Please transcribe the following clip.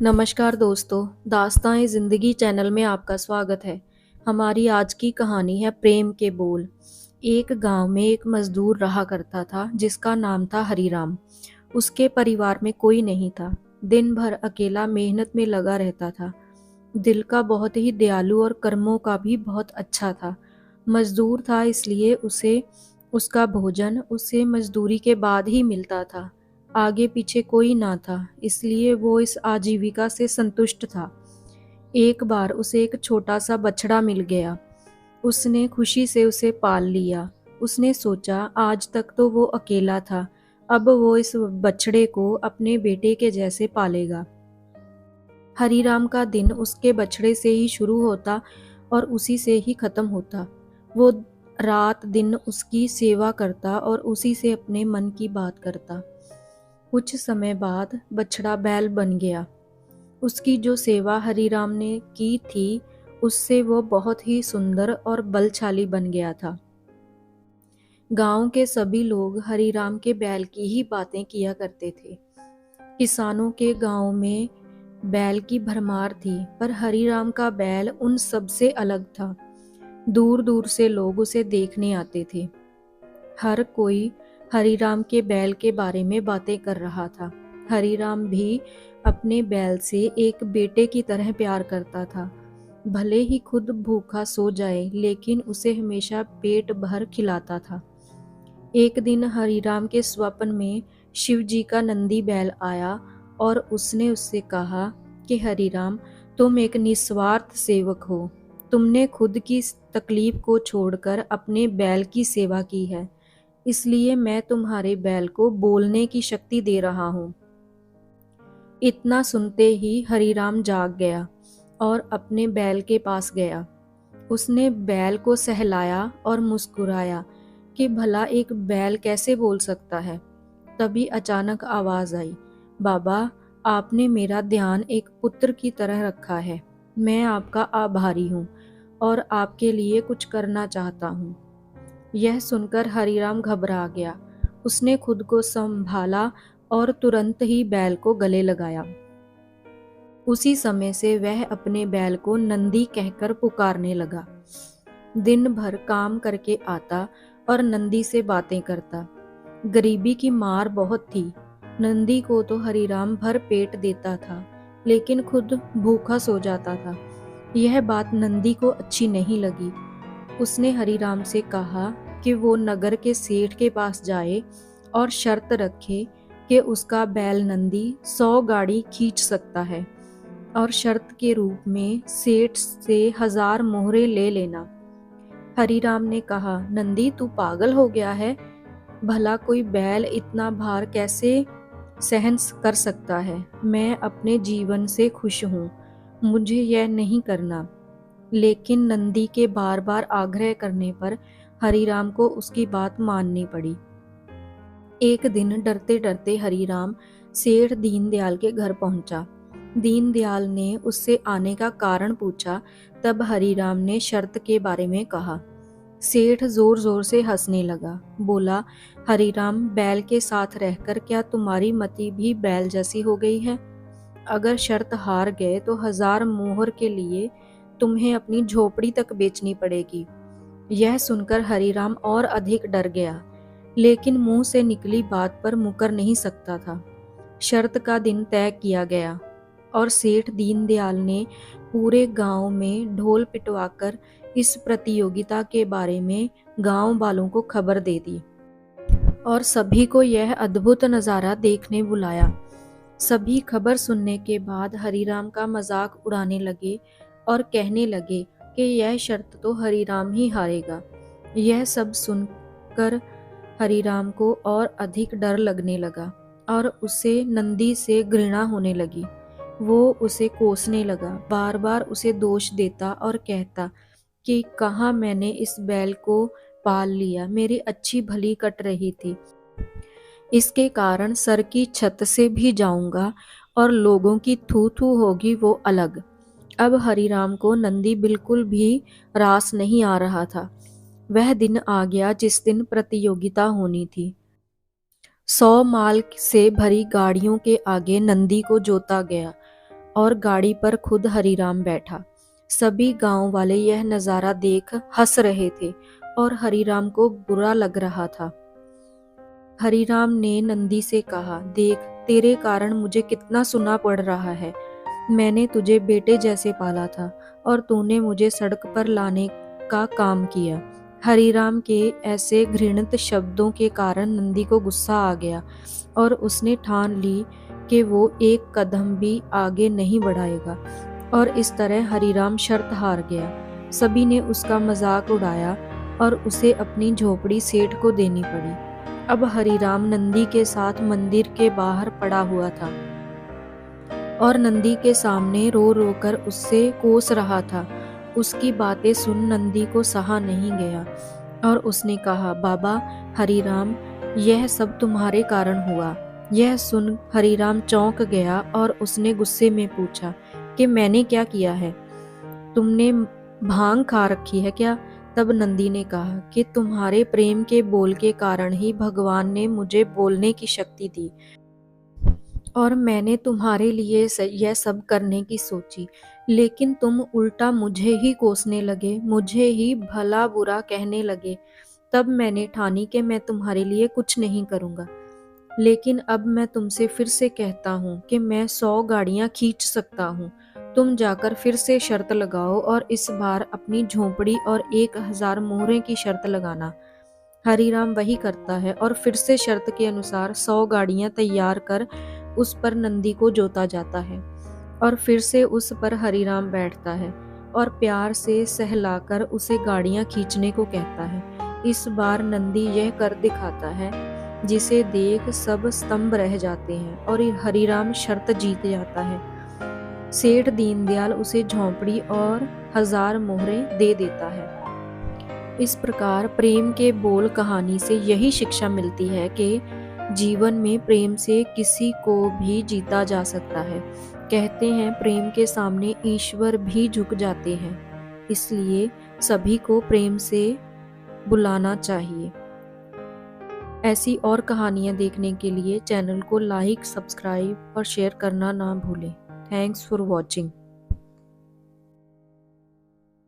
नमस्कार दोस्तों, दास्तान ज़िंदगी चैनल में आपका स्वागत है। हमारी आज की कहानी है प्रेम के बोल। एक गांव में एक मजदूर रहा करता था जिसका नाम था हरीराम। उसके परिवार में कोई नहीं था। दिन भर अकेला मेहनत में लगा रहता था। दिल का बहुत ही दयालु और कर्मों का भी बहुत अच्छा था। मजदूर था इसलिए उसे उसका भोजन उसे मजदूरी के बाद ही मिलता था। आगे पीछे कोई ना था, इसलिए वो इस आजीविका से संतुष्ट था। एक बार उसे एक छोटा सा बछड़ा मिल गया। उसने खुशी से उसे पाल लिया। उसने सोचा आज तक तो वो अकेला था, अब वो इस बछड़े को अपने बेटे के जैसे पालेगा। हरीराम का दिन उसके बछड़े से ही शुरू होता और उसी से ही खत्म होता। वो रात दिन उसकी सेवा करता और उसी से अपने मन की बात करता। कुछ समय बाद बछड़ा बैल बन गया। उसकी जो सेवा हरीराम ने की थी, उससे वो बहुत ही सुंदर और बलशाली बन गया था। गांव के सभी लोग हरीराम के बैल की ही बातें किया करते थे। किसानों के गांव में बैल की भरमार थी, पर हरीराम का बैल उन सब से अलग था। दूर दूर से लोग उसे देखने आते थे। हर कोई हरीराम के बैल के बारे में बातें कर रहा था। हरीराम भी अपने बैल से एक बेटे की तरह प्यार करता था। भले ही खुद भूखा सो जाए, लेकिन उसे हमेशा पेट भर खिलाता था। एक दिन हरीराम के स्वप्न में शिव जी का नंदी बैल आया और उसने उससे कहा कि हरीराम, तुम एक निस्वार्थ सेवक हो। तुमने खुद की तकलीफ को छोड़कर अपने बैल की सेवा की है, इसलिए मैं तुम्हारे बैल को बोलने की शक्ति दे रहा हूँ। इतना सुनते ही हरीराम जाग गया और अपने बैल के पास गया। उसने बैल को सहलाया और मुस्कुराया कि भला एक बैल कैसे बोल सकता है। तभी अचानक आवाज आई, बाबा, आपने मेरा ध्यान एक पुत्र की तरह रखा है। मैं आपका आभारी हूँ और आपके लिए कुछ करना चाहता हूँ। यह सुनकर हरीराम घबरा गया। उसने खुद को संभाला और तुरंत ही बैल को गले लगाया। उसी समय से वह अपने बैल को नंदी कहकर पुकारने लगा। दिन भर काम करके आता और नंदी से बातें करता। गरीबी की मार बहुत थी। नंदी को तो हरीराम भर पेट देता था, लेकिन खुद भूखा सो जाता था। यह बात नंदी को अच्छी नहीं लगी। उसने हरीराम से कहा कि वो नगर के सेठ के पास जाए और शर्त रखे कि उसका बैल नंदी 100 गाड़ी खींच सकता है और शर्त के रूप में सेठ से 1000 मोहरे ले लेना। हरीराम ने कहा, नंदी, तू पागल हो गया है? भला कोई बैल इतना भार कैसे सहन कर सकता है? मैं अपने जीवन से खुश हूँ, मुझे यह नहीं करना। लेकिन नंदी के बार बार आग्रह करने पर हरीराम को उसकी बात माननी पड़ी। एक दिन डरते डरते हरीराम सेठ दीनदयाल के घर पहुंचा। दीनदयाल ने उससे आने का कारण पूछा। तब हरीराम ने शर्त के बारे में कहा। सेठ जोर जोर से हंसने लगा। बोला, हरीराम, बैल के साथ रहकर क्या तुम्हारी मति भी बैल जैसी हो गई है? अगर शर्त हार गए तो 1000 मोहर के लिए तुम्हें अपनी झोपड़ी तक बेचनी पड़ेगी। यह सुनकर हरीराम और अधिक डर गया, लेकिन मुंह से निकली बात पर मुकर नहीं सकता था। शर्त का दिन तय किया गया और सेठ दीनदयाल ने पूरे गांव में ढोल पिटवाकर इस प्रतियोगिता के बारे में गांव वालों को खबर दे दी और सभी को यह अद्भुत नज़ारा देखने बुलाया। सभी खबर सुनने के बाद हरीराम का मजाक उड़ाने लगे और कहने लगे कि यह शर्त तो हरीराम ही हारेगा। यह सब सुनकर हरीराम को और अधिक डर लगने लगा और उसे नंदी से घृणा होने लगी। वो उसे कोसने लगा, बार बार उसे दोष देता और कहता कि कहाँ मैंने इस बैल को पाल लिया, मेरी अच्छी भली कट रही थी। इसके कारण सर की छत से भी जाऊंगा और लोगों की थू थू होगी वो अलग। अब हरीराम को नंदी बिल्कुल भी रास नहीं आ रहा था। वह दिन आ गया जिस दिन प्रतियोगिता होनी थी। 100 माल से भरी गाड़ियों के आगे नंदी को जोता गया और गाड़ी पर खुद हरीराम बैठा। सभी गांव वाले यह नज़ारा देख हंस रहे थे और हरीराम को बुरा लग रहा था। हरीराम ने नंदी से कहा, देख, तेरे कारण मुझे कितना सुनना पड़ रहा है। मैंने तुझे बेटे जैसे पाला था और तूने मुझे सड़क पर लाने का काम किया। हरीराम के ऐसे घृणित शब्दों के कारण नंदी को गुस्सा आ गया और उसने ठान ली कि वो एक कदम भी आगे नहीं बढ़ाएगा, और इस तरह हरीराम शर्त हार गया। सभी ने उसका मजाक उड़ाया और उसे अपनी झोपड़ी सेठ को देनी पड़ी। अब हरीराम नंदी के साथ मंदिर के बाहर पड़ा हुआ था और नंदी के सामने रो रो कर उससे कोस रहा था। उसकी बातें सुन नंदी को सहा नहीं गया और उसने कहा, बाबा हरीराम, यह सब तुम्हारे कारण हुआ। यह सुन हरीराम चौंक गया और उसने गुस्से में पूछा कि मैंने क्या किया है? तुमने भांग खा रखी है क्या? तब नंदी ने कहा कि तुम्हारे प्रेम के बोल के कारण ही भगवान ने मुझे बोलने की शक्ति दी और मैंने तुम्हारे लिए यह सब करने की सोची, लेकिन तुम उल्टा मुझे ही कोसने लगे, मुझे ही भला बुरा कहने लगे। तब मैंने ठानी कि मैं तुम्हारे लिए कुछ नहीं करूँगा। लेकिन अब मैं तुमसे फिर से कहता हूँ कि मैं 100 गाड़ियाँ खींच सकता हूँ। तुम जाकर फिर से शर्त लगाओ और इस बार अपनी झोंपड़ी और 1000 मोहरें की शर्त लगाना। हरीराम वही करता है और फिर से शर्त के अनुसार 100 गाड़ियाँ तैयार कर उस पर नंदी को जोता जाता है और फिर से उस पर हरीराम बैठता है और प्यार से सहलाकर उसे गाड़ियाँ खींचने को कहता है। इस बार नंदी यह कर दिखाता है जिसे देख सब स्तंभ रह जाते हैं और हरीराम शर्त जीत जाता है। सेठ दीनदयाल उसे झोंपड़ी और 1000 मोहरें दे देता है। इस प्रकार प्रेम के बोल कहानी से यही शिक्षा मिलती है कि जीवन में प्रेम से किसी को भी जीता जा सकता है। कहते हैं प्रेम के सामने ईश्वर भी झुक जाते हैं, इसलिए सभी को प्रेम से बुलाना चाहिए। ऐसी और कहानियाँ देखने के लिए चैनल को लाइक, सब्सक्राइब और शेयर करना ना भूलें। Thanks for watching.